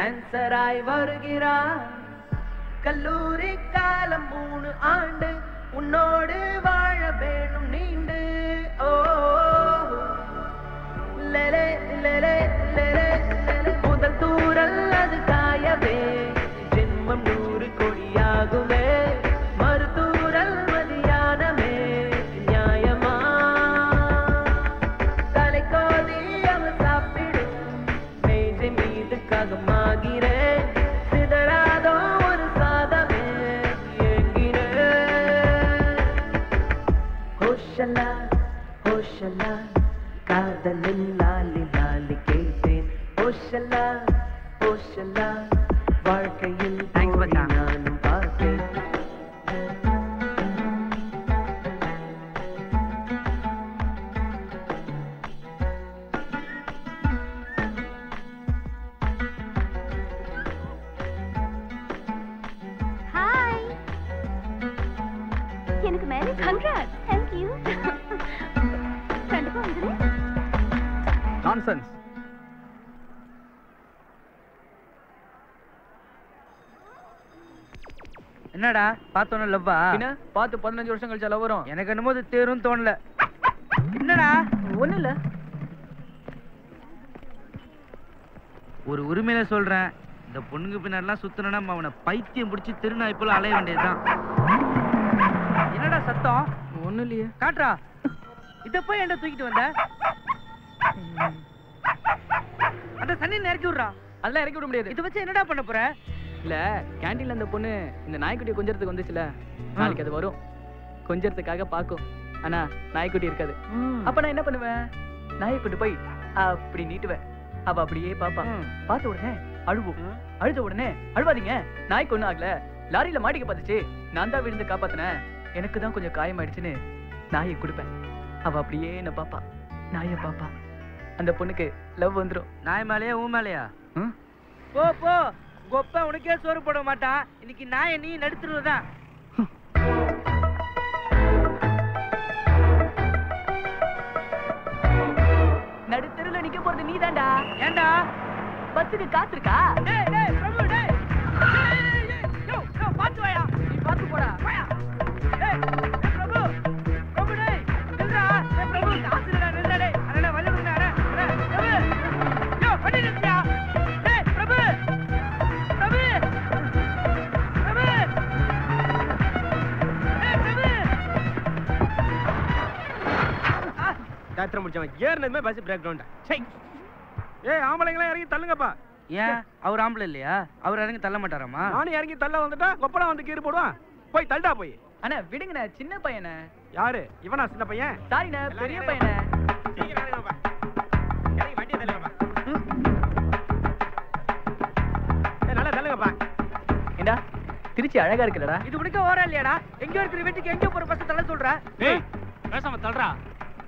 ஆன்சராய் வருகிறார். கல்லூரி காலம் 3 ஆண்டு உன்னோடு வாழ வேணும் நீண்டு. ஓ லலே லலே லலே முதல் தூரல் அது காயவே ஜென்மம் 100 கொடியாகுமே. மறுதூரல் மதியானமே நியாயமா தலை கோதி அவள் சாப்பிடும் மேஜை மீது ககமாகிறேன். சிதறாதோ ஒரு சாதமே ஏங்கினேன். ஹோஷலா ஹோஷலா காதலில் லாலி லாலி கேட்டேன். ஹோஷலா ஹோஷலா வாழ்க்கையில் நானும் பார்த்தேன். ஹாய், எனக்கு மேரேஜ். கங்க்ராட்ஸ். Thank you. கண்டிப்பா வந்துடுறேன். நான்சென்ஸ். என்னடா பார்த்தோன்னு லவ்வா? என்ன பார்த்து 15 வருஷம் கழிச்சா லவ் வரும்? எனக்கு என்னமோ இது தேரும் தோணல. என்னடா? ஒண்ணும் இல்ல. ஒரு உரிமையில சொல்றேன், இந்த பொண்ணுங்க பின்னாடிலாம் சுத்தனா அவனை பைத்தியம் பிடிச்சி திருநாய் போல அலைய வேண்டியதுதான். என்னடா சத்தம்? ஒண்ணும் இல்லையே. காட்டுறா. இத போய் என்ன தூக்கிட்டு வந்த? அந்த தண்ணி இறக்கி விடுறா. அதெல்லாம் இறக்கி விட முடியாது. இதை வச்சு என்னடா பண்ண போற? இல்ல கேண்டீன்ல அந்த பொண்ணு இந்த நாய்க்குட்டியை கொஞ்சறதுக்கு வந்துச்சுல, நாளைக்கு அது வரும். கொஞ்சறதுக்காக பாக்கும். ஆனா நாய்க்குட்டி இருக்காது. அப்ப நான் என்ன பண்ணுவேன்? நாய்க்குட்டி போய் அப்படி நீட்டுவேன். அவ அப்படியே பாப்பா. பார்த்த உடனே அழுவும். அழுத உடனே அழுவாதீங்க, நாய்க்கு ஒண்ணும் ஆகல, லாரியில மாட்டிக்க பார்த்துச்சு, நான் தான் விழுந்து காப்பாத்தினேன், எனக்கு தான் கொஞ்சம் காயமாயிடுச்சுன்னு நாயை கொடுப்பேன். அவ அப்படியே என்ன பாப்பா, நாயை பாப்பா. அந்த பொண்ணுக்கு லவ் வந்துடும். நாய் மேலையா ஊ மேலையா? போ போ, கொப்ப உனக்கே சோறு போட மாட்டான். இன்னைக்கு நாயை நீ நடுத்துருவதான். நடுத்தருல நிக்க போறது நீ தான்டா. ஏண்டா? பஸ்ஸுக்கு காசு இருக்கா? டேய் டேய் பிரபு டேய். யோ யோ பாத்து வாயா. நீ பாத்து போடா. வாயா. டேய் பிரபு. பிரபு டேய். நில்றா. டேய் பிரபு காசு இல்லடா, நில்றா டேய். அண்ணா வழி விடுங்க அண்ணா. பிரபு. யோ வண்டி நிறுத்தியா. டேய் பிரபு. பிரபு. பிரபு. டேய் பிரபு. டாக்டர் முடிச்சவன் ஏர்னதுமே பஸ் பிரேக் டவுன். சை. ஏய் ஆம்பளைங்களா இறங்கி தள்ளுங்கப்பா. ஏன் அவர் ஆம்பளை இல்லையா? அவர் இறங்கி தள்ள மாட்டாராமா? நானும் இறங்கி தள்ள வந்துட்டா கொப்பளம் வந்து கீறு போடுவான். போய் தள்ளுடா போய். அண்ணா விடுங்கண்ணே, சின்ன பையனே. யாரு இவனா? சின்ன பையன். சாரிண்ணே, பெரிய பையனே. சீக்கிரம் இறங்குப்பா. இறங்கி வண்டியை தள்ளுங்கப்பா. ஏய் நல்லா தள்ளுங்கப்பா. ஏண்டா திருச்சி அழகா இருக்குல்லடா. இது உனக்கு ஓரா இல்லையாடா? எங்க இருக்கிற வீட்டுக்கு எங்க போற பஸ் தள்ள சொல்ற? டேய் பேசாம தள்ளுடா.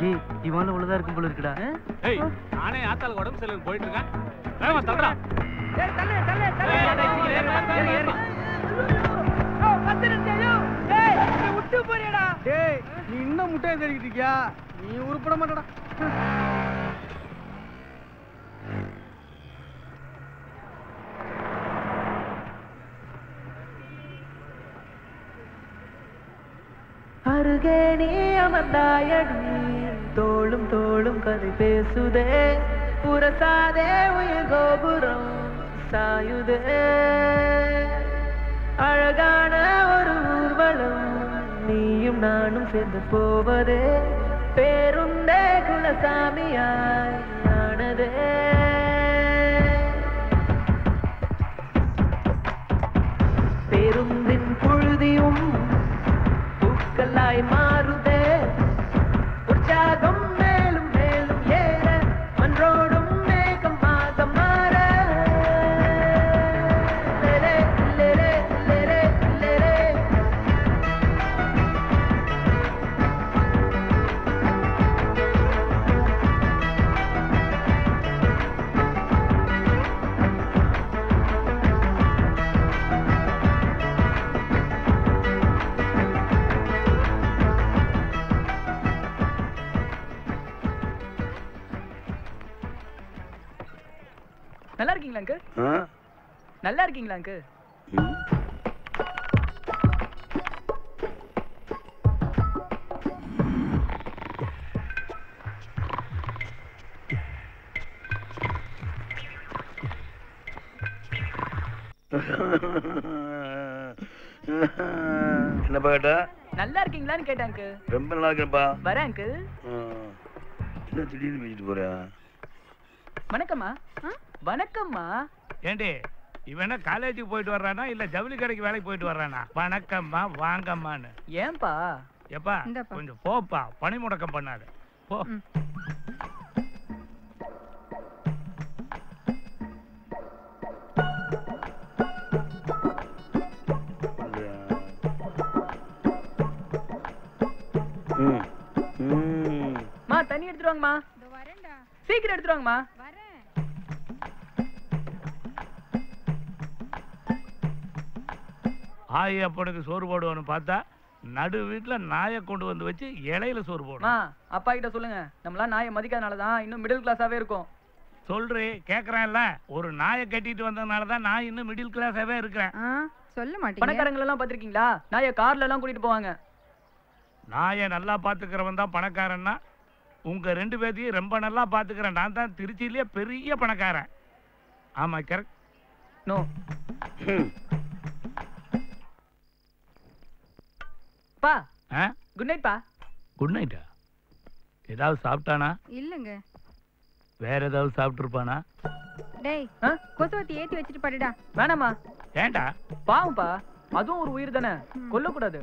டேய் இவால உள்ளதா இருக்கும் போல இருக்குடா. ஏய் நானே ஆத்தாளுக்கு உடம்பு சரியில்லைன்னு போயிட்டு இருக்கேன். வேகமா தள்ளுடா. டேய் தள்ளு தள்ளு தள்ளு. ஏறு ஏறு. ஓ பஸ் நிறுத்தியோ. டேய் நீ விட்டு போறியடா. டேய் நீ இன்னும் முட்டையை தேடிக்கிட்டு இருக்கியா? நீ உருப்பட மாட்டடா. அருகே நீ அமர்ந்தாயடி, தோளும் தோளும் கதை பேசுதே, புரசாதே உயிர் கோபுரம் சாயுதே, அழகான ஒரு ஊர்வலம் நீயும் நானும் சேர்ந்து போவதே, பேருந்தே குலசாமியாய் ஆனதே. பேருந்தின் புழுதியும் பூக்களாய் மாறுதே, உற்சாகம் மேலும் மேலும் ஏற, மன்றோடும் மேகமாக மாற. லேலே, லேலே, லேலே, லேலே. நல்லா இருக்கீங்களா அங்கிள்? நல்லா இருக்கீங்களா அங்கு? என்னப்பா கேட்டா? நல்லா இருக்கீங்களான்னு கேட்டேன் அங்கு. ரொம்ப நல்லா இருக்கேன்ப்பா. வரேன் அங்கு. என்ன திடீர்னு பேசிட்டு போறியா? வணக்கம்மா. வணக்கம்மா. ஏண்டி இவன் காலேஜுக்கு போயிட்டு வர்றானா இல்ல ஜவுளி கடைக்கு வேலைக்கு போயிட்டு வர்றானா? வணக்கம்மா வாங்கம்மான்னு. ஏன்பா? எப்பா கொஞ்சம் போப்பா, பணி முடக்கம் பண்ணாது போ. மா தண்ணி எடுத்துட்டு வாங்கம்மா. சீக்கிரம் எடுத்துட்டு வாங்கம்மா. ஆய் அப்பனுக்கு சோறு போடுவான்னு பார்த்தா நடு வீட்டுல நாயை கொண்டு வந்து வச்சு இலையில சோறு போடும். அப்பா கிட்ட சொல்லுங்க, நம்மளாம் நாயை மதிக்காதனாலதான் இன்னும் மிடில் கிளாஸாவே இருக்கும். சொல்றே கேக்குறான்ல, ஒரு நாயை கட்டிட்டு வந்ததுனாலதான் நான் இன்னும் மிடில் கிளாஸாவே இருக்கிறேன். சொல்ல மாட்டேன். பணக்காரங்க எல்லாம் பாத்திருக்கீங்களா? நாயை கார்ல எல்லாம் கூட்டிட்டு போவாங்க. நாயை நல்லா பாத்துக்கிறவன் தான் பணக்காரன்னா, உங்க 2 பேத்தையும் ரொம்ப நல்லா பாத்துக்கிறேன். நான் தான் திருச்சியிலேயே பெரிய பணக்காரன். ஆமா கரெக்ட். நோ. பா குட் நைட் பா. குட் நைட்டா? ஏதாவது சாப்பிட்டானா? இல்லங்க. வேற ஏதாவது சாப்பிட்டு இருப்பானா? டேய் கொசுவத்தி ஏத்தி வச்சிட்டு படுடா. வேணாமா. ஏண்டா? பாவம்பா, அதுவும் ஒரு உயிர் தானே, கொல்லக்கூடாது.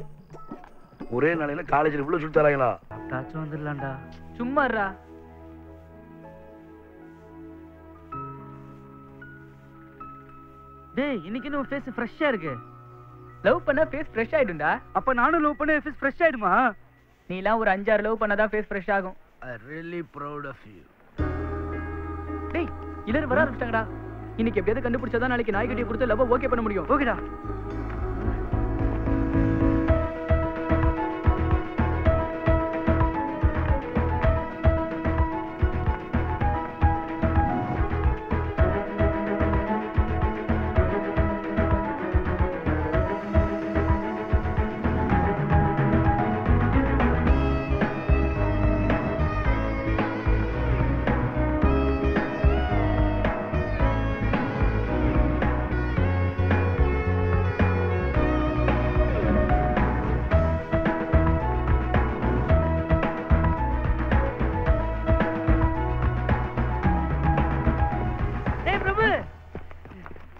ஒரே நாளையில காலேஜ்ல இவ்வளவு சுட்டு தராங்களா? தாச்சும் வந்துடலாம்டா. சும்மா இருடா. டேய் இன்னைக்கு நம்ம ஃபேஸ் ஃப்ரெஷ்ஷா இருக்கு. லவ் பண்ணா ஃபேஸ் ஃப்ரெஷ் ஆயிடும்டா. அப்ப நானும் லவ் பண்ண ஃபேஸ் ஃப்ரெஷ் ஆயிடுமா? நீ எல்லாம் ஒரு 5-6 லவ் பண்ணாதான் ஃபேஸ் ஃப்ரெஷ் ஆகும். I really proud of you. டேய் எல்லாரும் வர ஆரம்பிச்சிட்டாங்கடா. இன்னைக்கு எப்படியாவது கண்டுபிடிச்சாதான் நாளைக்கு நாய்க்குட்டியை கொடுத்து லவ் ஓகே பண்ண முடியும். ஓகேடா.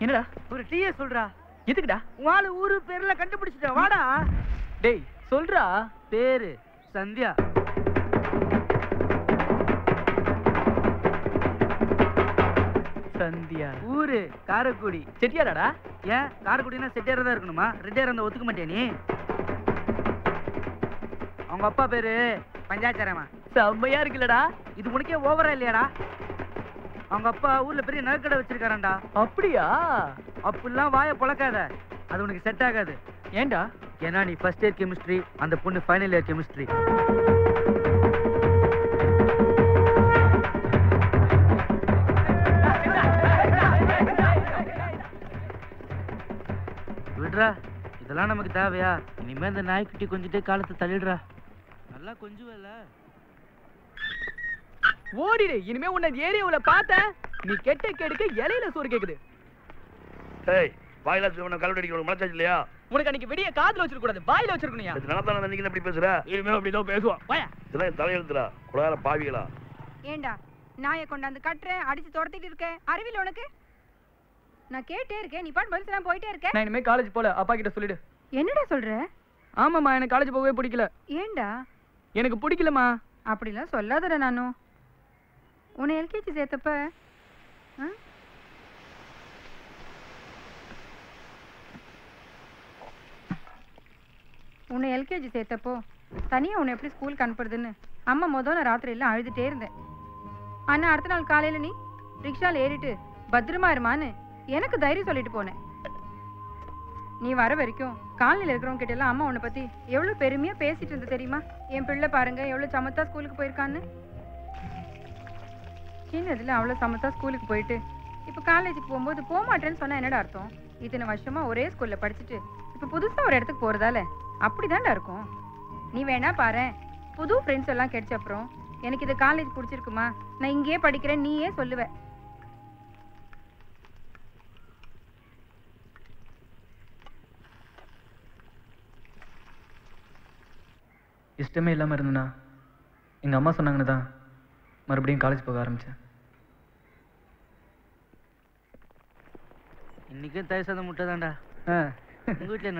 என்னடா ஒரு டீயே சொல்றா. எதுக்குடா? உன் ஊரு பேர்ல கண்டுபிடிச்சிட்ட. வாடா. டேய் சொல்றா. பேரு சந்தியா. சந்தியா. ஊரு காரைக்குடி. செட்டியாராடா? ஏன் காரைக்குடினா செட்டியாரா தான் இருக்கணுமா? ரெட்டியாரா இருந்தா ஒத்துக்க மாட்டியா நீ? அவங்க அப்பா பேரு பஞ்சாச்சாரமா. செம்மையா இருக்குல்லடா. இது உனக்கே ஓவரா இல்லையாடா? அவங்க அப்பா ஊர்ல பெரிய நகைக்கடை வச்சிருக்காராண்டா. அப்படியா? அப்படிலாம் வாயை பொழக்காத, அது உனக்கு செட் ஆகாது. ஏண்டா? ஏன்னா நீ ஃபர்ஸ்ட் இயர் கெமிஸ்ட்ரி, அந்த பொண்ணு ஃபைனல் இயர் கெமிஸ்ட்ரி. விடுறா, இதெல்லாம் நமக்கு தேவையா? இனிமே இந்த நாய்க்குட்டி கொஞ்சிட்டே காலத்தை தள்ளிடுறா. நல்லா கொஞ்சுவல. ஓடிடு. இனிமே உன்னை ஏரியாவுல பார்த்த நீ கெட்ட கேடுக்கு இலையில சோறு கேக்குது. டேய் வாயில சும்மா கல்வடி அடிக்க மனசாச்சு இல்லையா? உனக்கு அன்னைக்கு விடிய காதுல வச்சிருக்க கூடாது, வாயில வச்சிருக்கணும்யா. இது நடந்தானே நீங்க எப்படி பேசுற? இனிமே அப்படிதான் பேசுவான். வாயா. இதெல்லாம் தலையெழுத்துடா. குடார பாவிகளா. ஏண்டா நாயை கொண்டாந்து கட்டுறேன், அடிச்சு துரத்திட்டு இருக்கேன். அறிவில உனக்கு? நான் கேட்டே இருக்கேன், நீ பாட்டு பதில் சொல்லாம போயிட்டே இருக்க. நான் இனிமே காலேஜ் போல, அப்பா கிட்ட சொல்லிடு. என்னடா சொல்ற? ஆமாம்மா, எனக்கு காலேஜ் போகவே பிடிக்கல. ஏண்டா? எனக்கு பிடிக்கலமா. அப்படிலாம் சொல்லாதடா. நானும் உன்னை எல்கேஜி சேர்த்தப்ப தனியா உன்னை எப்படி ஸ்கூலுக்கு அனுப்புறதுன்னு அம்மா நான் ராத்திரியில அழுதுட்டே இருந்தேன். ஆனா அடுத்த நாள் காலையில நீ ரிக்ஷால ஏறிட்டு பத்திரமா இருமான்னு எனக்கு தைரியம் சொல்லிட்டு போனேன். நீ வர வரைக்கும் காலையில இருக்கிறவங்க கிட்ட எல்லாம் அம்மா உன்னை பத்தி எவ்வளவு பெருமையா பேசிட்டு இருந்த தெரியுமா? என் பிள்ளை பாருங்க எவ்வளவு சமத்தா ஸ்கூலுக்கு போயிருக்கான்னு. சின்னதுல அவ்வளவு சமத்தா ஸ்கூலுக்கு போயிட்டு இப்போ காலேஜுக்கு போகும்போது போக மாட்டேன்னு சொன்னா என்னடா அர்த்தம்? இத்தனை வருஷமா ஒரே ஸ்கூல்ல படிச்சுட்டு இப்போ புதுசா ஒரு இடத்துக்கு போறதால அப்படிதான்டா இருக்கும். நீ வேணா பாரு, புது ஃப்ரெண்ட்ஸ் எல்லாம் கிடைச்ச அப்புறம் எனக்கு இது காலேஜ் பிடிச்சிருக்குமா, நான் இங்கேயே படிக்கிறேன் நீயே சொல்லுவ. இஷ்டமே இல்லாமல் இருந்தேனா எங்கள் அம்மா சொன்னாங்கன்னு தான் மறுபடியும் காலேஜ் போக ஆரம்பித்தேன். இன்னைக்கும் தயிர் சாதம் முட்டை தான்டா. உங்கள் வீட்டில்